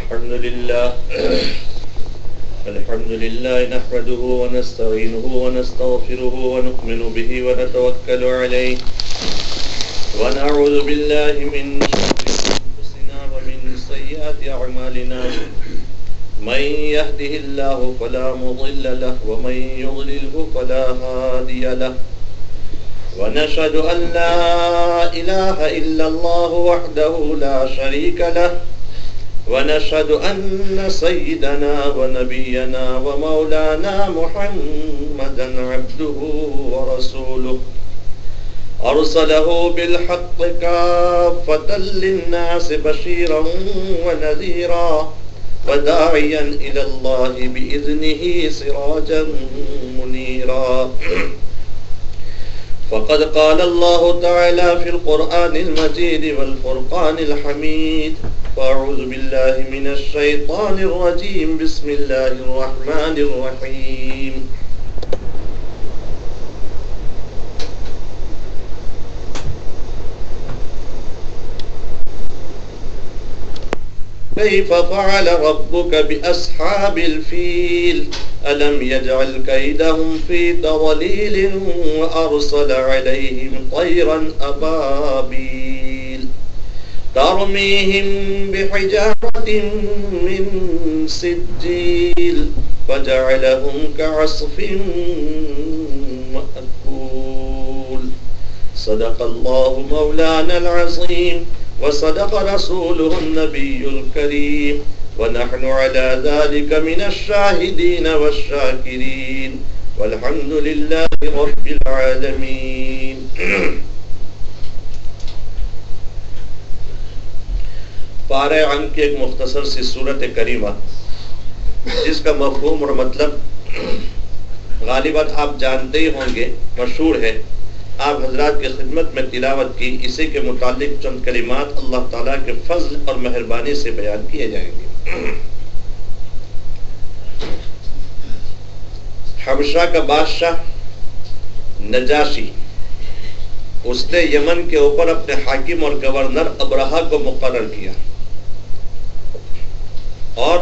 الحمد لله نحمده ونستعينه ونستغفره ونؤمن به ونتوكل عليه ونعوذ بالله من شرور أنفسنا ومن سيئات أعمالنا من يهده الله فلا مضل له ومن يضلله فلا هادي له ونشهد أن لا إله إلا الله وحده لا شريك له ونشهد أن سيدنا ونبينا ومولانا محمدا عبده ورسوله أرسله بالحق كافة للناس بشيرا ونذيرا وداعيا إلى الله بإذنه سراجا منيرا فقد قال الله تعالى في القرآن المجيد والفرقان الحميد فأعوذ بالله من الشيطان الرجيم بسم الله الرحمن الرحيم كيف فعل ربك بأصحاب الفيل ألم يجعل كيدهم في تضليل وأرسل عليهم طيرا أبابيل ترميهم بحجارة من سجيل فجعلهم كعصف مأكول صدق الله مولانا العظيم وصدق رسوله النبي الكريم ونحن على ذلك من الشاهدين والشاكرين والحمد لله رب العالمين پارہ عن کی ایک مختصر سی سورت کریمہ جس کا مفہوم اور مطلب غالباً آپ جانتے ہی ہوں گے، مشہور ہے، آپ حضرات کی خدمت میں تلاوت کی، اسی کے متعلق چند کلمات اللہ تعالیٰ کے فضل اور مہربانی سے بیان کیے جائیں گے۔ حبشہ کا بادشاہ نجاشی، اس نے یمن کے اوپر اپنے حاکم اور گورنر ابرہہ کو مقرر کیا، اور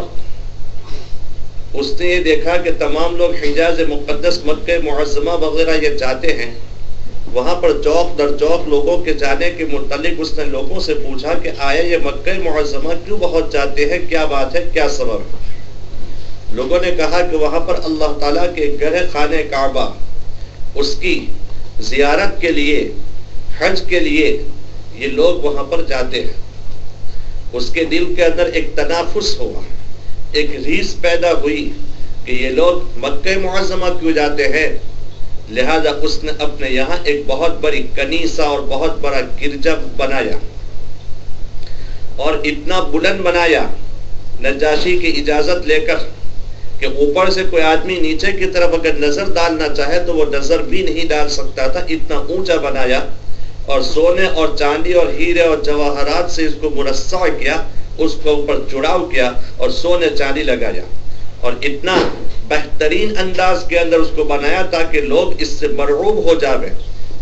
اس نے یہ دیکھا کہ تمام لوگ حجاز مقدس، مکہ معظمہ وغیرہ یہ جاتے ہیں، وہاں پر چوک در چوک لوگوں کے جانے کے متعلق اس نے لوگوں سے پوچھا کہ آیا یہ مکہ معظمہ کیوں بہت جاتے ہیں، کیا بات ہے، کیا سبب ہے؟ لوگوں نے کہا کہ وہاں پر اللہ تعالیٰ کے گھر خانہ کعبہ، اس کی زیارت کے لیے، حج کے لیے یہ لوگ وہاں پر جاتے ہیں۔ اس کے دل کے اندر ایک تنافس ہوا، ایک ریس پیدا ہوئی کہ یہ لوگ مکہ معظمہ کیوں جاتے ہیں، لہذا اس نے اپنے یہاں ایک بہت بڑی کنیسہ اور بہت بڑا گرجا بنایا، اور اتنا بلند بنایا نجاشی کی اجازت لے کر کہ اوپر سے کوئی آدمی نیچے کی طرف اگر نظر ڈالنا چاہے تو وہ نظر بھی نہیں ڈال سکتا تھا، اتنا اونچا بنایا، اور سونے اور چاندی اور ہیرے اور جواہرات سے اس کو مرصع کیا، اس کو اوپر چڑاؤ کیا اور سونے چاندی لگایا، اور اتنا بہترین انداز کے اندر اس کو بنایا تاکہ لوگ اس سے مرعوب ہو جاوے،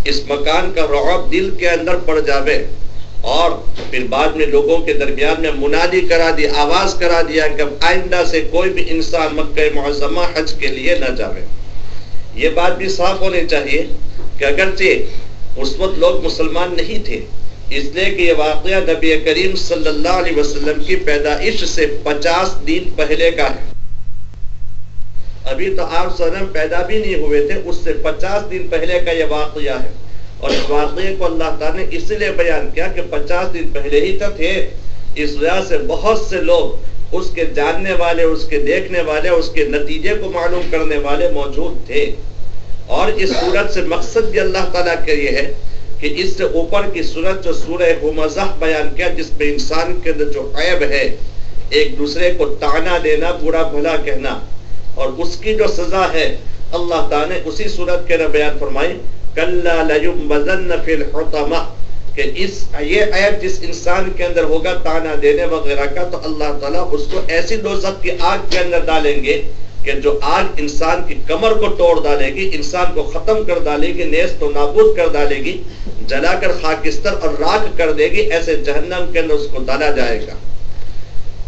اس مکان کا رعب دل کے اندر پڑ جاوے، اور پھر بعد میں لوگوں کے درمیان میں منادی کرا دی، آواز کرا دیا کہ آئندہ سے کوئی بھی انسان مکہ معظمہ حج کے لیے نہ جاوے۔ یہ بات بھی صاف ہونی چاہیے کہ اگرچہ اس وقت لوگ مسلمان نہیں تھے، اس لیے کہ یہ واقعہ نبی کریم صلی اللہ علیہ وسلم کی پیدائش سے 50 دن پہلے کا ہے، ابھی تو آپ صلی اللہ علیہ وسلم پیدا بھی نہیں ہوئے تھے، اس سے 50 دن پہلے کا یہ واقعہ ہے، اور اس واقعے کو اللہ تعالیٰ نے اس لیے بیان کیا کہ 50 دن پہلے ہی تو تھے، اس وجہ سے بہت سے لوگ اس کے جاننے والے، اس کے دیکھنے والے، اس کے نتیجے کو معلوم کرنے والے موجود تھے۔ اور اس صورت سے مقصد بھی اللہ تعالیٰ کے یہ ہے کہ اس سے اوپر کی صورت جو سورہ ہمزہ بیان کیا، جس میں انسان کے اندر جو عیب ہے، ایک دوسرے کو طعنہ دینا، برا بھلا کہنا، اور اس کی جو سزا ہے اللہ تعالیٰ نے اسی صورت کے اندر بیان فرمائی، کَلَّا لَيُنبَذَنَّ فِي الْحُطَمَةِ، کہ یہ عیب جس انسان کے اندر ہوگا طعنہ دینے وغیرہ کا، تو اللہ تعالیٰ اس کو ایسی دوزخ کی آگ کے اندر ڈالیں گے کہ جو آگ انسان کی کمر کو توڑ ڈالے گی، انسان کو ختم کر ڈالے گی، نیست و نابود کر ڈالے گی، جلا کر خاکستر اور راکھ کر دے گی، ایسے جہنم کے اندر اس کو ڈالا جائے گا۔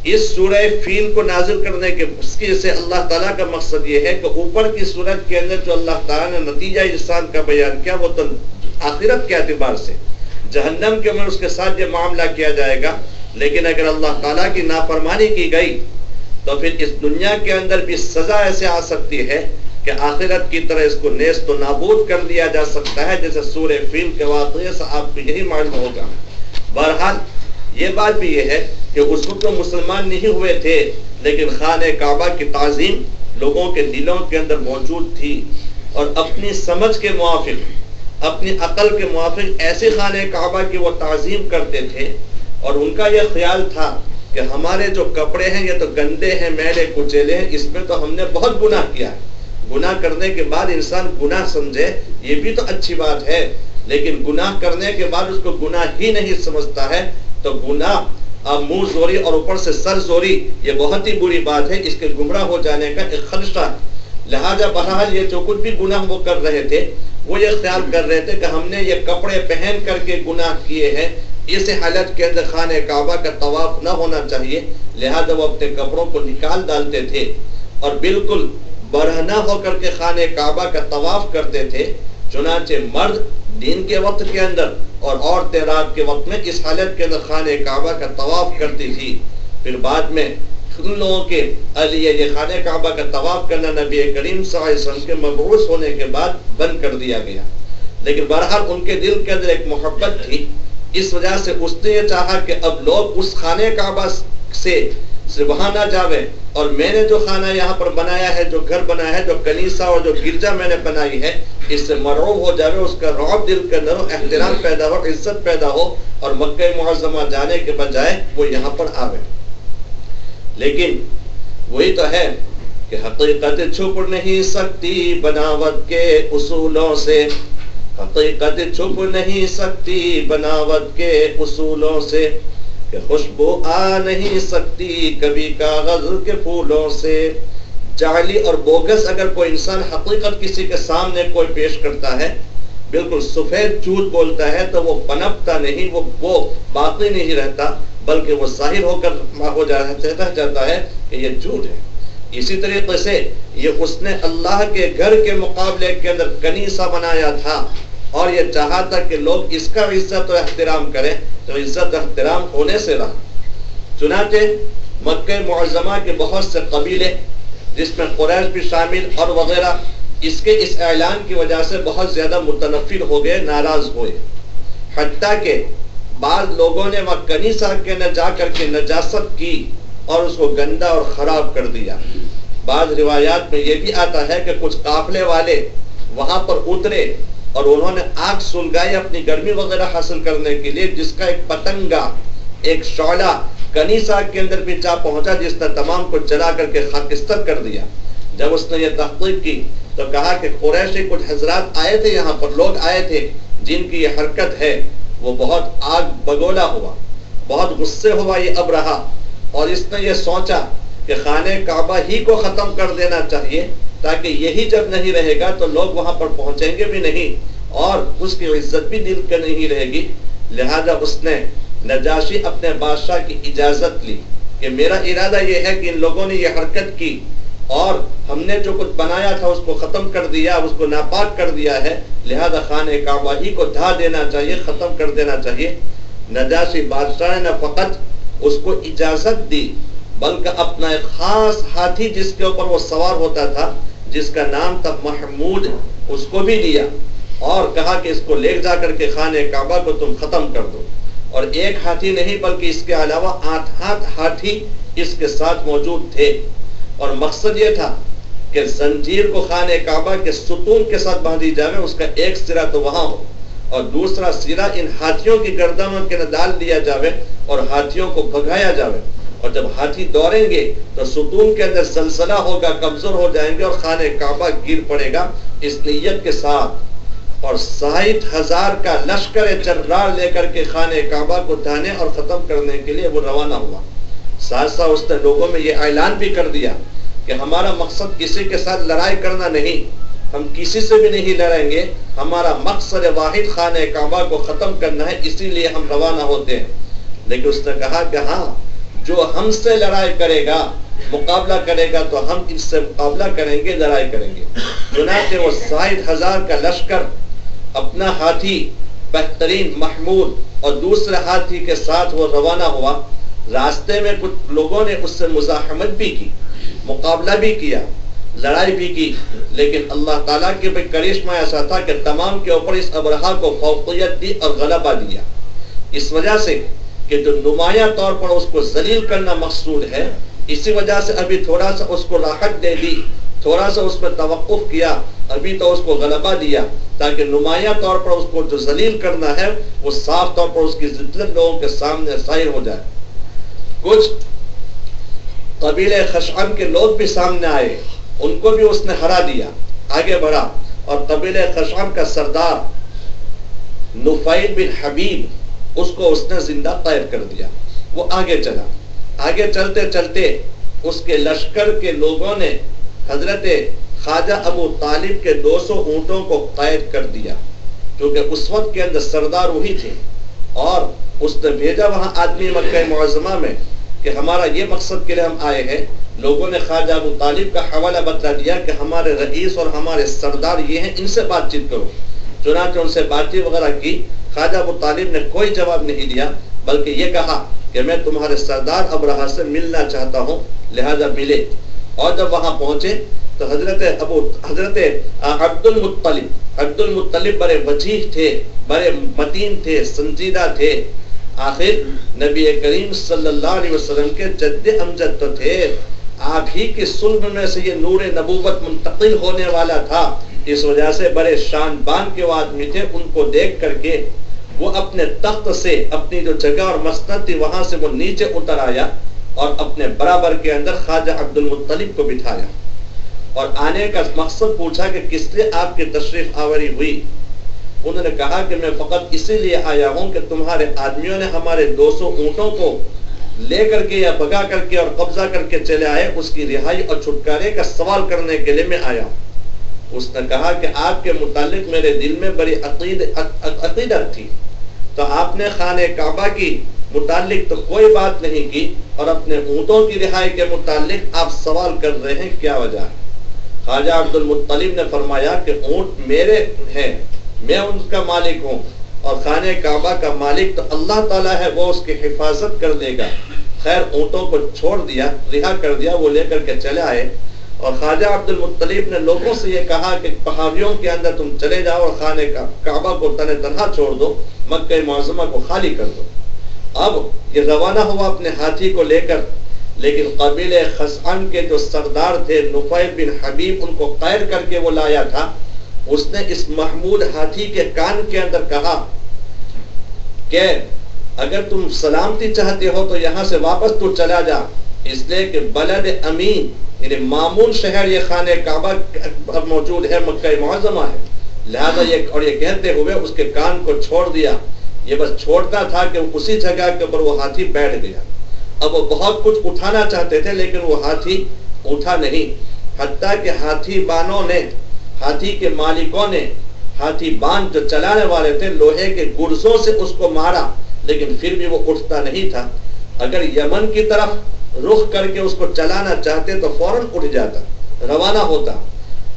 اس سورہ فیل کو نازل کرنے کے اس کی سے اللہ تعالیٰ کا مقصد یہ ہے کہ اوپر کی صورت کے اندر جو اللہ تعالیٰ نے نتیجہ انسان کا بیان کیا وہ تو آخرت کے اعتبار سے جہنم کے اندر اس کے ساتھ یہ معاملہ کیا جائے گا، لیکن اگر اللہ تعالیٰ کی نافرمانی کی گئی تو پھر اس دنیا کے اندر بھی سزا ایسے آ سکتی ہے کہ آخرت کی طرح اس کو نیست و نابود کر دیا جا سکتا ہے، جیسے سورہ فیل کے واقعے سے آپ کو یہی معلوم ہوگا۔ بہرحال یہ بات بھی یہ ہے کہ اس وقت تو مسلمان نہیں ہوئے تھے، لیکن خانہ کعبہ کی تعظیم لوگوں کے دلوں کے اندر موجود تھی، اور اپنی سمجھ کے موافق، اپنی عقل کے موافق ایسے خانہ کعبہ کی وہ تعظیم کرتے تھے، اور ان کا یہ خیال تھا کہ ہمارے جو کپڑے ہیں یہ تو گندے ہیں، میلے کچیلے ہیں، اس میں تو ہم نے بہت گناہ کیا ہے۔ گناہ کرنے کے بعد انسان گناہ سمجھے یہ بھی تو اچھی بات ہے، لیکن گناہ کرنے کے بعد اس کو گناہ ہی نہیں سمجھتا ہے تو گناہ منہ زوری اور اوپر سے سر زوری یہ بہت ہی بری بات ہے، اس کے گمراہ ہو جانے کا ایک خدشہ ہے۔ لہذا بہرحال یہ جو کچھ بھی گناہ وہ کر رہے تھے وہ یہ خیال کر رہے تھے کہ ہم نے یہ کپڑے پہن کر کے گناہ کیے ہیں، اس حالت کے اندر خانہ کعبہ کا طواف نہ ہونا چاہیے، لہذا وہ اپنے کپڑوں کو نکال ڈالتے تھے اور بالکل برہنہ ہو کر کے خانہ کعبہ کا طواف کرتے تھے۔ چنانچہ مرد دن کے وقت کے اندر اور عورتیں رات کے وقت میں اس حالت کے اندر خانہ کعبہ کا طواف کرتی تھی۔ پھر بعد میں ان لوگوں کے لیے یہ خانہ کعبہ کا طواف کرنا نبی کریم صلی اللہ علیہ وسلم کے مبعوث ہونے کے بعد بند کر دیا گیا، لیکن بہرحال ان کے دل کے اندر ایک محبت تھی، اس وجہ سے اس نے یہ چاہا کہ اب لوگ اس خانہ کعبہ سے وہاں نہ جاوے، اور میں نے جو خانہ یہاں پر بنایا ہے، جو گھر بنایا ہے، جو کنیسہ اور جو گرجا میں نے بنائی ہے، اس سے مرعوب ہو جاوے، اس کا رعب دل کے اندر ہو، احترام پیدا ہو، عزت پیدا ہو، اور مکہ معظمہ جانے کے بجائے وہ یہاں پر آوے۔ لیکن وہی تو ہے کہ حقیقت چھپ نہیں سکتی بناوٹ کے اصولوں سے، حقیقت چھپ نہیں سکتی بناوٹ کے اصولوں سے، کہ خوشبو آ نہیں سکتی کبھی کاغذ کے پھولوں سے۔ جعلی اور بوگس اگر کوئی انسان حقیقت کسی کے سامنے کوئی پیش کرتا ہے، بالکل سفید جھوٹ بولتا ہے، تو وہ پنپتا نہیں، وہ باقی نہیں رہتا، بلکہ وہ ظاہر ہو کر ہو جاتا ہے کہ یہ جھوٹ ہے۔ اسی طریقے سے یہ اس نے اللہ کے گھر کے مقابلے کے اندر کنیسہ بنایا تھا، اور یہ چاہا تھا کہ لوگ اس کا عزت و احترام کریں، تو عزت و احترام ہونے سے رہا۔ چنانچہ مکہ معظمہ کے بہت سے قبیلے، جس میں قریش بھی شامل اور وغیرہ، اس اعلان کی وجہ سے بہت زیادہ متنفر ہو گئے، ناراض ہوئے، حتیٰ کہ بعض لوگوں نے وہاں کنیسہ کے اندر جا کر کے نجاست کی اور اس کو گندا اور خراب کر دیا۔ بعض روایات میں یہ بھی آتا ہے کہ کچھ قافلے والے وہاں پر اترے اور انہوں نے آگ سلگائی اپنی گرمی وغیرہ حاصل کرنے کے لیے، جس کا ایک پتنگا، ایک شعلہ کنیسہ کے اندر بھی جا پہنچا، جس نے تمام کو جلا کر کے خاکستر کر دیا۔ جب اس نے یہ تحقیق کی تو کہا کہ قریشی کچھ حضرات آئے تھے، یہاں پر لوگ آئے تھے جن کی یہ حرکت ہے، وہ بہت آگ بگولا ہوا، بہت غصے ہوا یہ ابرہہ، اور اس نے یہ سوچا کہ خانہ کعبہ ہی کو ختم کر دینا چاہیے، تاکہ یہی جب نہیں رہے گا تو لوگ وہاں پر پہنچیں گے بھی نہیں، اور اس کی عزت بھی دل کے نہیں رہے گی۔ لہذا اس نے نجاشی اپنے بادشاہ کی اجازت لی کہ میرا ارادہ یہ ہے کہ ان لوگوں نے یہ حرکت کی اور ہم نے جو کچھ بنایا تھا اس کو ختم کر دیا، اس کو ناپاک کر دیا ہے، لہذا خانہ کعبہ ہی کو ڈھا دینا چاہیے، ختم کر دینا چاہیے۔ نجاشی بادشاہ نے نہ فقط اس کو اجازت دی، بلکہ اپنا ایک خاص ہاتھی جس کے اوپر وہ سوار ہوتا تھا، جس کا نام تھا محمود، اس کو بھی دیا اور کہا کہ اس کو لے جا کر کے خانہ کعبہ کو تم ختم کر دو۔ اور ایک ہاتھی نہیں بلکہ اس کے علاوہ 8 ہاتھی اس کے ساتھ موجود تھے، اور مقصد یہ تھا کہ زنجیر کو خانہ کعبہ کے ستون کے ساتھ باندھی جائے، اس کا ایک سرا تو وہاں ہو اور دوسرا سرا ان ہاتھیوں کی گردنوں کے اندر ڈال دیا جاوے اور ہاتھیوں کو بھگایا جاوے، اور جب ہاتھی دوڑیں گے تو ستون کے اندر زلزلہ ہوگا، کمزور ہو جائیں گے اور خانہ کعبہ گر پڑے گا۔ اس نیت کے ساتھ اور 60,000 کا لشکر جرار لے کر کے خانہ کعبہ کو ڈھانے اور ختم کرنے کے لیے وہ روانہ ہوا۔ ساتھ ساتھ اس نے لوگوں میں یہ اعلان بھی کر دیا کہ ہمارا مقصد کسی کے ساتھ لڑائی کرنا نہیں، ہم کسی سے بھی نہیں لڑیں گے، ہمارا مقصد واحد خانہ کعبہ کو ختم کرنا ہے، اسی لیے ہم روانہ ہوتے ہیں۔ لیکن اس نے کہا کہ ہاں، جو ہم سے لڑائی کرے گا مقابلہ کرے گا تو ہم اس سے مقابلہ کریں گے لڑائی کریں گے. چنانچہ وہ 60,000 کا لشکر اپنا ہاتھی بہترین محمود اور دوسرے ہاتھی کے ساتھ وہ روانہ ہوا. راستے میں کچھ لوگوں نے اس سے مزاحمت بھی کی مقابلہ بھی کیا لڑائی بھی کی لیکن اللہ تعالیٰ کے کرشمہ ایسا تھا کہ تمام کے اوپر اس ابرہا کو فوقیت دی اور غلبہ دیا. اس وجہ سے کہ جو نمایاں طور پر اس کو ذلیل کرنا مقصود ہے اسی وجہ سے ابھی تھوڑا سا اس کو راحت دے دی تھوڑا سا اس پہ توقف کیا ابھی تو اس کو غلبہ دیا تاکہ نمایاں طور پر اس کو جو ذلیل کرنا ہے وہ صاف طور پر اس کی ذلت لوگوں کے سامنے ظاہر ہو جائے. کچھ قبیلے خشعم کے لوگ بھی سامنے آئے ان کو بھی اس نے ہرا دیا آگے بڑھا اور قبیلے خشعم کا سردار نفیل بن حبیب اس کو اس نے زندہ قید کر دیا. وہ آگے چلا آگے چلتے چلتے اس کے لشکر کے لوگوں نے حضرت خواجہ ابو طالب کے 200 اونٹوں کو قید کر دیا کیونکہ اس وقت کے اندر سردار وہی تھے اور اس نے بھیجا وہاں آدمی مکہ معظمہ میں کہ ہمارا یہ مقصد کے لیے ہم آئے ہیں. لوگوں نے خواجہ ابو طالب کا حوالہ بتلا دیا کہ ہمارے رئیس اور ہمارے سردار یہ ہیں ان سے بات چیت کرو. چنانچہ ان سے بات چیت وغیرہ کی. خواجہ ابو طالب نے کوئی جواب نہیں دیا بلکہ یہ کہا کہ میں تمہارے سردار ابرہا سے ملنا چاہتا ہوں لہذا ملے. اور جب وہاں پہنچے تو حضرت عبد المطلب بڑے وجیح تھے بڑے متین تھے سنجیدہ تھے. آخر نبی کریم صلی اللہ علیہ وسلم کے جد امجد تو تھے آپ ہی کی صلب میں سے یہ نور نبوت منتقل ہونے والا تھا. اس وجہ سے بڑے شان بان کے وہ آدمی تھے. ان کو دیکھ کر کے وہ اپنے تخت سے اپنی جو جگہ اور مسند تھی وہاں سے وہ نیچے اتر آیا اور اپنے برابر کے اندر خواجہ عبد المطلب کو بٹھایا اور آنے کا مقصد پوچھا کہ کس لیے آپ کی تشریف آوری ہوئی. انہوں نے کہا کہ میں فقط اسی لیے آیا ہوں کہ تمہارے آدمیوں نے ہمارے 200 اونٹوں کو لے کر کے یا بگا کر کے اور قبضہ کر کے چلے آئے اس کی رہائی اور چھٹکارے کا سوال کرنے کے لیے میں آیا ہوں. اس نے کہا کہ آپ کے متعلق میرے دل میں بڑی عقیدت تھی تو آپ نے خانہ کعبہ کی متعلق تو کوئی بات نہیں کی اور اپنے اونٹوں کی رہائی کے متعلق آپ سوال کر رہے ہیں کیا وجہ ہے. خواجہ عبد المطلب نے فرمایا کہ اونٹ میرے ہیں میں ان کا مالک ہوں اور خانہ کعبہ کا مالک تو اللہ تعالیٰ ہے وہ اس کی حفاظت کر دے گا. خیر اونٹوں کو چھوڑ دیا رہا کر دیا وہ لے کر کے چلے آئے اور خواجہ عبد المطلب نے لوگوں سے یہ کہا کہ پہاڑیوں کے اندر تم چلے جاؤ اور خانہ کعبہ کو تنہا چھوڑ دو مکہ معظمہ کو خالی کر دو. اب یہ روانہ ہوا اپنے ہاتھی کو لے کر لیکن قبیلے خزعم کے جو سردار تھے نفیل بن حبیب ان کو قید کر کے وہ لایا تھا. اس نے اس محمود ہاتھی کے کان کے اندر کہا کہ اگر تم سلامتی چاہتے ہو تو یہاں سے واپس تو چلا جا اس لیے کہ بلد امین یعنی معمون شہر یہ خانہ کعبہ موجود ہے مکہ معظمہ ہے لہذا یہ کہتے ہوئے اس کے کان کو چھوڑ دیا. یہ بس چھوڑتا تھا کہ اسی جگہ کے اوپر وہ ہاتھی بیٹھ گیا. اب وہ بہت کچھ اٹھانا چاہتے تھے لیکن وہ ہاتھی اٹھا نہیں حتیٰ کہ ہاتھی بانوں نے ہاتھی کے مالکوں نے ہاتھی بان جو چلانے والے تھے لوہے کے گرزوں سے اس کو مارا لیکن پھر بھی وہ اٹھتا نہیں تھا. اگر یمن کی طرف رخ کر کے اس کو چلانا چاہتے تو فوراً اٹھ جاتا روانہ ہوتا.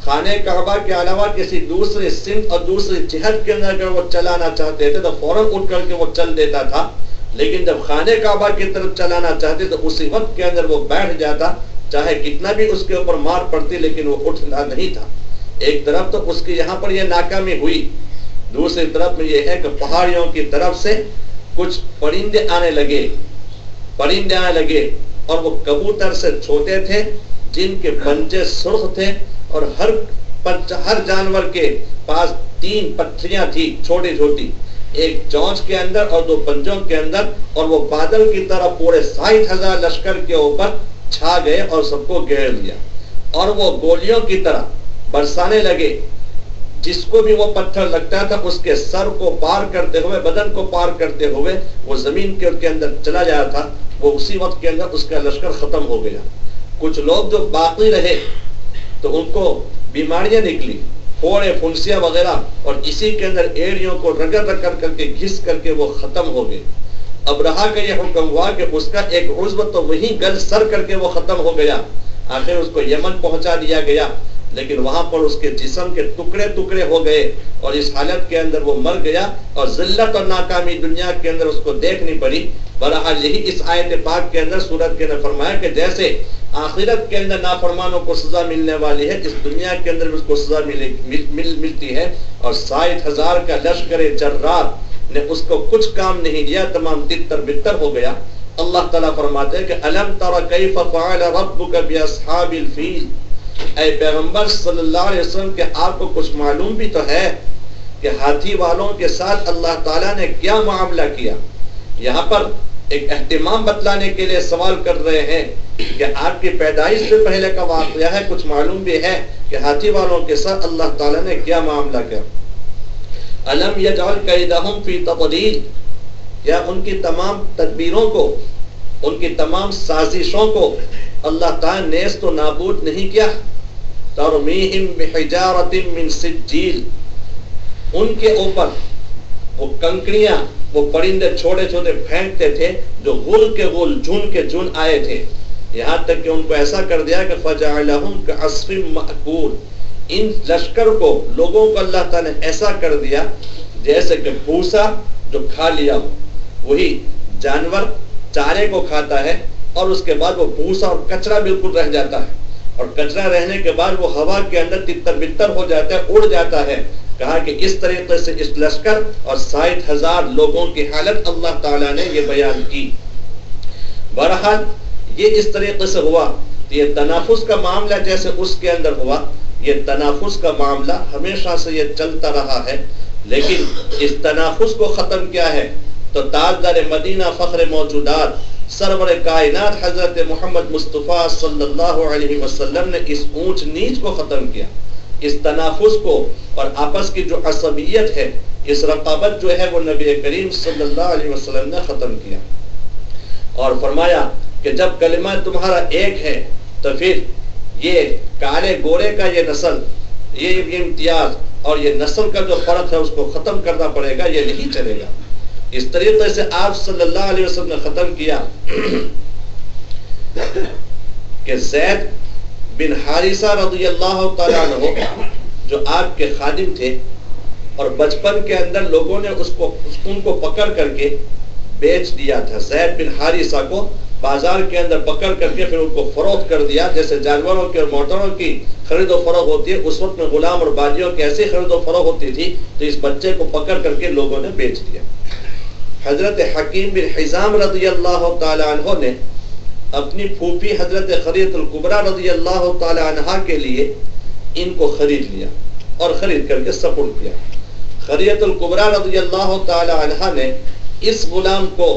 خانہ کعبہ کے علاوہ کسی دوسری سمت اور دوسری جہت کے اندر اگر وہ چلانا چاہتے تھے تو فوراً اٹھ کر کے وہ چل دیتا تھا لیکن جب خانہ کعبہ کی طرف چلانا چاہتے تو اسی وقت کے اندر وہ بیٹھ جاتا چاہے کتنا بھی اس کے اوپر مار پڑتی لیکن وہ اٹھنا نہیں تھا. ایک طرف تو اس کی یہاں پر یہ ناکامی ہوئی دوسری طرف میں یہ ہے کہ پہاڑیوں کی طرف سے کچھ پرندے آنے لگے اور وہ کبوتر سے چھوٹے تھے جن کے پنجے سرخ تھے اور ہر جانور کے پاس 3 پٹھیاں تھی چھوٹی چھوٹی ایک چونچ کے اندر اور 2 پنجوں کے اندر اور وہ بادل کی طرح پورے 60,000 لشکر کے اوپر چھا گئے اور سب کو گھیر لیا اور وہ گولیوں کی طرح برسانے لگے. جس کو بھی وہ پتھر لگتا تھا اس کے سر کو پار کرتے ہوئے بدن کو پار کرتے ہوئے وہ زمین کے اندر چلا جایا تھا. وہ اسی وقت کے اندر اس کا لشکر ختم ہو گیا. کچھ لوگ جو باقی رہے تو ان کو بیماریاں نکلی پھوڑے پھنسیاں وغیرہ اور اسی کے اندر ایڑیوں کو رگڑ کر کے گھس کر کے وہ ختم ہو گئے. ابرہا کا یہ حکم ہوا کہ اس کا ایک عضو تو وہیں گل سر کر کے وہ ختم ہو گیا، آخر اس کو یمن پہنچا دیا گیا، لیکن وہاں پر اس کے جسم کے ٹکڑے ٹکڑے ہو گئے اور اس حالت کے اندر وہ مر گیا اور ذلت اور ناکامی دنیا کے اندر اس کو دیکھنی پڑی۔ بہرحال یہی اس آیت پاک کے اندر سورت کے اندر فرمایا کہ جیسے آخرت کے اندر نافرمانوں کو سزا ملنے والی ہے، اس دنیا کے اندر اس کو سزا ملتی ہے، اور 60,000 کا لشکر جرار نے اس کو کچھ کام نہیں دیا، تمام تتر بتر ہو گیا۔ اللہ تعالیٰ فرماتے ہیں کہ الم تر کیف فعل ربک باصحاب الفیل، اے پیغمبر صلی اللہ علیہ وسلم کہ آپ کو کچھ معلوم بھی تو ہے کہ ہاتھی والوں کے ساتھ اللہ تعالیٰ نے کیا معاملہ کیا۔ یہاں پر ایک اہتمام بتلانے کے لیے سوال کر رہے ہیں کہ آپ کی پیدائش سے پہلے کا واقعہ ہے، کچھ معلوم بھی ہے کہ ہاتھی والوں کے ساتھ اللہ تعالیٰ نے کیا معاملہ کیا۔ الم یجعل کیدہم فی تضلیل، یا ان کی تمام تدبیروں کو، ان کی تمام سازشوں کو اللہ تعالیٰ نے نیست و نابود نہیں کیا۔ ترمیہم بحجارۃ من سجیل، ان کے اوپر وہ کنکریاں، وہ پرندے چھوٹے چھوٹے پھینکتے تھے جو غل کے غل، جن کے جن آئے تھے، یہاں تک کہ ان کو ایسا کر دیا کہ فجعلہم کعصف مأکول، ان لشکر کو، لوگوں کو اللہ تعالیٰ نے ایسا کر دیا جیسے کہ بھوسا جو کھا لیا ہو، وہی جانور چارے کو کھاتا ہے اور اس کے بعد وہ بھوسا اور کچرا بالکل رہ جاتا ہے، اور کچرا رہنے کے بعد وہ ہوا کے اندر تتر بتر ہو جاتا ہے، اڑ جاتا ہے۔ کہا کہ اس طریقے سے اس لشکر اور 60,000 لوگوں کی حالت اللہ تعالیٰ نے یہ بیان کی۔ بہرحال یہ اس طریقے سے ہوا، یہ تنافس کا معاملہ جیسے اس کے اندر ہوا، یہ تنافس کا معاملہ ہمیشہ سے یہ چلتا رہا ہے، لیکن اس تنافس کو ختم کیا ہے تو تاجدار مدینہ فخر موجودات سرور کائنات حضرت محمد مصطفیٰ صلی اللہ علیہ وسلم نے اس اونچ نیچ کو ختم کیا، اس تنافس کو، اور آپس کی جو عصبیت ہے، اس رقابت جو ہے وہ نبی کریم صلی اللہ علیہ وسلم نے ختم کیا، اور فرمایا کہ جب کلمہ تمہارا ایک ہے تو پھر یہ کالے گورے کا یہ نسل، یہ امتیاز اور یہ نسل کا جو فرق ہے اس کو ختم کرنا پڑے گا، یہ نہیں چلے گا۔ اس طریقے سے آپ صلی اللہ علیہ وسلم نے ختم کیا کہ زید بن حارثہ رضی اللہ تعالیٰ عنہ جو آپ کے خادم تھے، اور بچپن کے اندر لوگوں نے ان کو پکڑ کر کے بیچ دیا تھا، زید بن حارثہ کو بازار کے اندر پکڑ کر کے پھر ان کو فروخت کر دیا، جیسے جانوروں کی اور موٹروں کی خرید و فروخت ہوتی ہے، اس وقت میں غلام اور باجیوں کی ایسی خرید و فروخت ہوتی تھی، تو اس بچے کو پکڑ کر کے لوگوں نے بیچ دیا۔ حضرت حکیم بن حزام رضی اللہ تعالی عنہ نے اپنی پھوپھی حضرت خدیجہ الکبریٰ رضی اللہ تعالی عنہا کے لیے ان کو خرید لیا اور خرید کر کے سپرد کیا۔ خدیجہ الکبریٰ رضی اللہ تعالی عنہا نے اس غلام کو